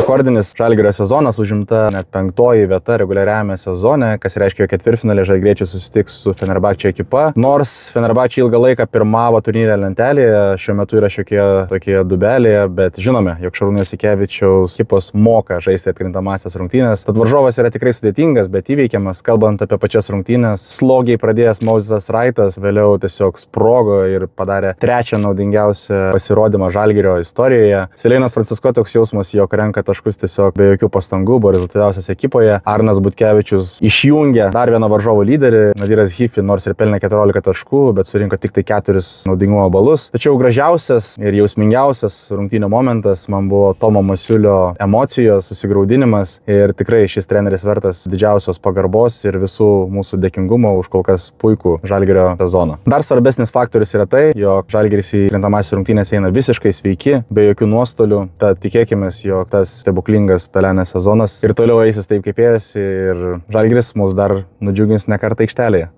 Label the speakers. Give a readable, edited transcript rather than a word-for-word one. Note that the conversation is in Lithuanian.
Speaker 1: Rekordinis Žalgirio sezonas, užimta net 5. vieta reguliariajame sezone, kas reiškia, kad ketvirtfinalį žalgiriečiai susitiks su Fenerbahče ekipa. Nors Fenerbahče ilgą laiką pirmavo turnyre lentelėje, šiuo metu yra šiokie tokie dubelėje, bet žinome, jog Šarūno Jasikevičiaus ekipos moka žaisti atkrintamąsias rungtynes. Tad varžovas yra tikrai sudėtingas, bet įveikiamas. Kalbant apie pačias rungtynes, slogiai pradėjęs Mozesas Raitas vėliau tiesiog sprogo ir padarė trečią naudingiausią pasirodymą Žalgirio istorijoje. Selenas Francisko toks jausmas, jog renka taškus tiesiog be jokių pastangų, buvo rezultatyviausias ekipoje. Arnas Butkevičius išjungė dar vieną varžovų lyderį, Nadiras Hifi, nors ir pelnė 14 taškų, bet surinko tik tai 4 naudingumo balus. Tačiau gražiausias ir jausmingiausias rungtynių momentas man buvo Tomo Masiulio emocijos, susigraudinimas ir tikrai šis treneris vertas didžiausios pagarbos ir visų mūsų dėkingumo už kol kas puikų Žalgirio sezoną. Dar svarbesnis faktorius yra tai, jog Žalgiris į atkrintamąsias rungtynes eina visiškai sveiki, be jokių nuostolių. Tad tikėkime, jog tas stebuklingas Pelenės sezonas ir toliau eisis taip kaip ėjasi ir Žalgiris mus dar nudžiugins ne kartą aikštelėje.